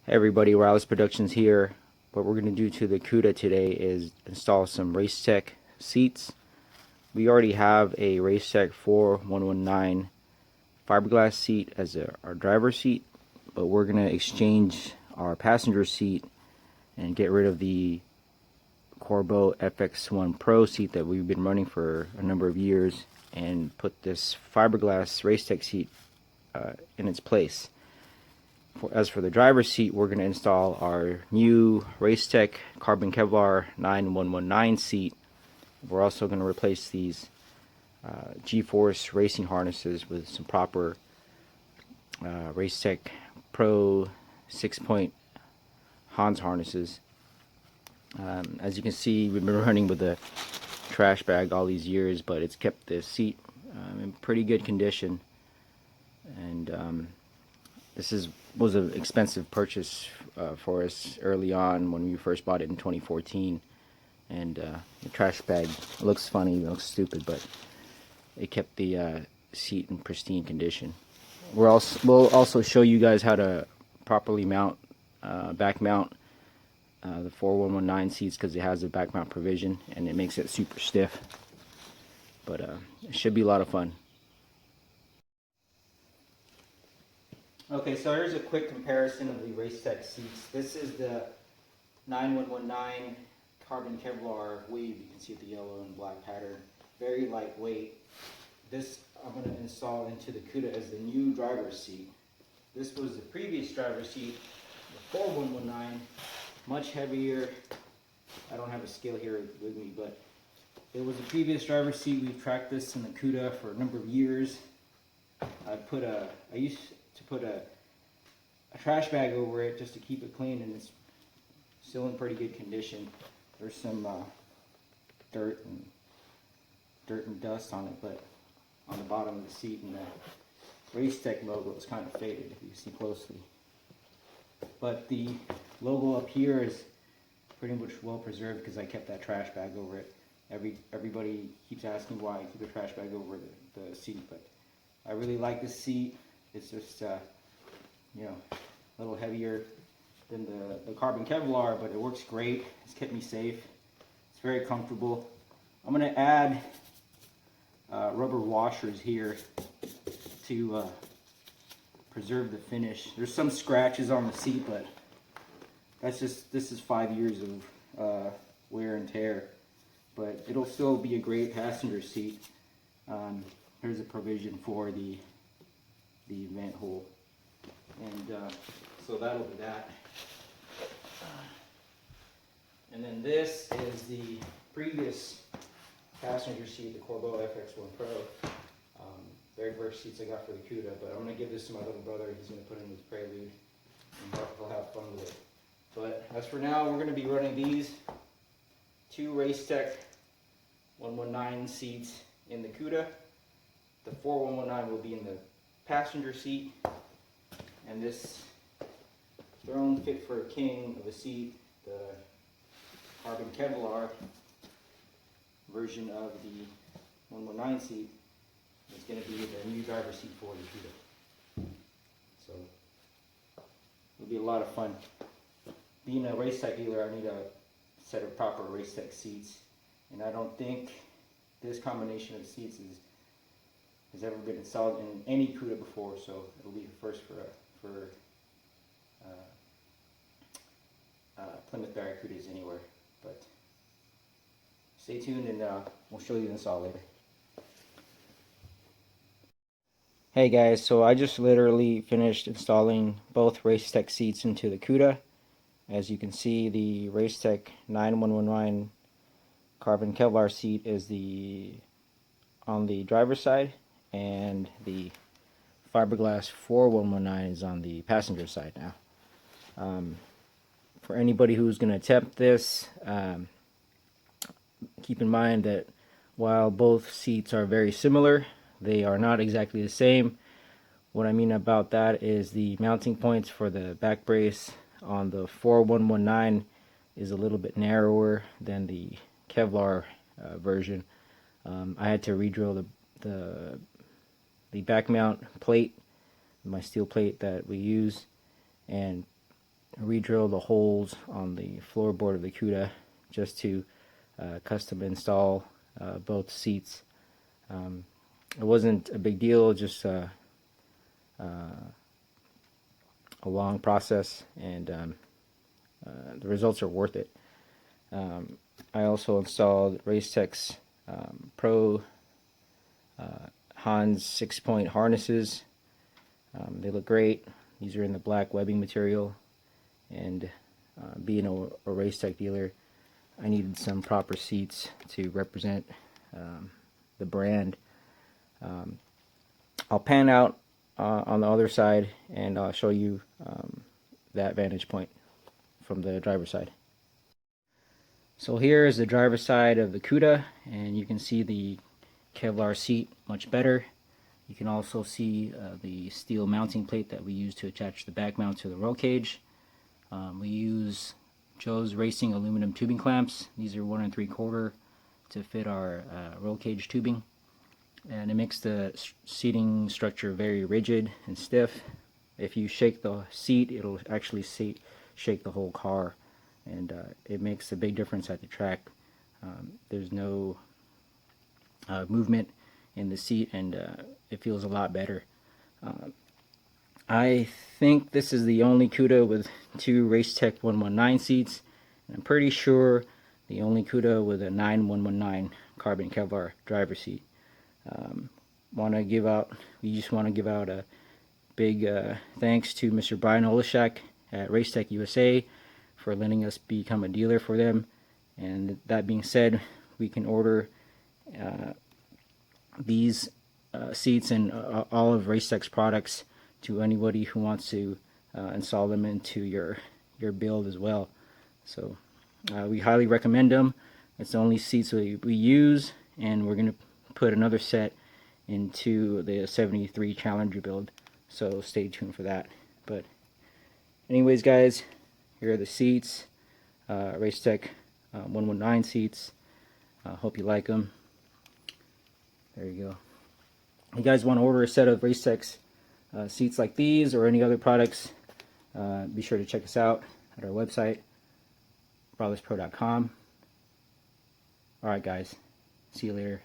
Hey everybody, Wireless Productions here. What we're going to do to the Cuda today is install some Racetech seats. We already have a Racetech 4119 fiberglass seat as our driver's seat, but we're going to exchange our passenger seat and get rid of the Corbeau FX1 Pro seat that we've been running for a number of years and put this fiberglass Racetech seat in its place. As for the driver's seat, we're going to install our new Racetech Carbon Kevlar 9119 seat. We're also going to replace these G-Force racing harnesses with some proper Racetech Pro 6-point Hans harnesses. As you can see, we've been running with a trash bag all these years, but it's kept the seat in pretty good condition. And this was an expensive purchase for us early on when we first bought it in 2014. And the trash bag looks funny, it looks stupid, but it kept the seat in pristine condition. We'll also show you guys how to properly mount, back mount the 4119 seats, because it has a back mount provision and it makes it super stiff. But it should be a lot of fun. Okay, so here's a quick comparison of the Racetech seats. This is the 9119 carbon Kevlar weave. You can see the yellow and black pattern. Very lightweight. This I'm going to install into the Cuda as the new driver's seat. This was the previous driver's seat, the 4119, much heavier. I don't have a scale here with me, but it was the previous driver's seat. We've tracked this in the Cuda for a number of years. I used to put a trash bag over it just to keep it clean, and it's still in pretty good condition. There's some dirt and dust on it, but on the bottom of the seat, and the Racetech logo is kind of faded if you see closely. But the logo up here is pretty much well preserved because I kept that trash bag over it. Everybody keeps asking why I keep a trash bag over the seat, but I really like this seat. It's just, you know, a little heavier than the carbon Kevlar, but it works great. It's kept me safe. It's very comfortable. I'm going to add rubber washers here to preserve the finish. There's some scratches on the seat, but this is 5 years of wear and tear. But it'll still be a great passenger seat. Here's a provision for the vent hole, and so that'll be that. And then this is the previous passenger seat, the Corbeau FX1 Pro. Very first seats I got for the Cuda, but I'm going to give this to my little brother. He's going to put in his Prelude, and he'll have fun with it. But as for now, we're going to be running these two Racetech 119 seats in the Cuda. The 4119 will be in the passenger seat, and this throne fit for a king of a seat, the carbon Kevlar version of the 119 seat, is going to be the new driver's seat for the Cuda. So it'll be a lot of fun. Being a Racetech dealer, I need a set of proper Racetech seats, and I don't think this combination of seats has ever been installed in any Cuda before, so it'll be a first for Plymouth Barracudas anywhere. But stay tuned, and we'll show you the install later. Hey guys, so I just literally finished installing both Racetech seats into the Cuda. As you can see, the Racetech 9119 carbon Kevlar seat is on the driver's side, and the fiberglass 4119 is on the passenger side now. For anybody who's going to attempt this, keep in mind that while both seats are very similar, they are not exactly the same. What I mean about that is the mounting points for the back brace on the 4119 is a little bit narrower than the Kevlar version. I had to re-drill the back mount plate, my steel plate that we use, and re-drill the holes on the floorboard of the Cuda just to custom install both seats. It wasn't a big deal, just a long process, and the results are worth it. I also installed Racetech's Pro Hans 6-point harnesses. They look great. These are in the black webbing material, and being a Racetech dealer, I needed some proper seats to represent the brand. I'll pan out on the other side, and I'll show you that vantage point from the driver's side. So here is the driver's side of the Cuda, and you can see the Kevlar seat much better. You can also see the steel mounting plate that we use to attach the back mount to the roll cage. We use Joe's Racing aluminum tubing clamps. These are 1 3/4 to fit our roll cage tubing, and it makes the seating structure very rigid and stiff. If you shake the seat, it'll actually shake the whole car, and it makes a big difference at the track. There's no movement in the seat, and it feels a lot better. I think this is the only Cuda with 2 Racetech 119 seats, and I'm pretty sure the only Cuda with a 9119 carbon Kevlar driver seat. We just want to give out a big thanks to Mr. Brian Oleszak at Racetech USA for letting us become a dealer for them. And that being said, we can order these seats and all of Racetech's products to anybody who wants to install them into your build as well. So we highly recommend them. It's the only seats we use, and we're going to put another set into the 73 Challenger build, so stay tuned for that. But anyways, guys, here are the seats, Racetech 119 seats. Hope you like them. There you go. If you guys want to order a set of Racetech's seats like these or any other products, be sure to check us out at our website, brotherspro.com. Alright guys, see you later.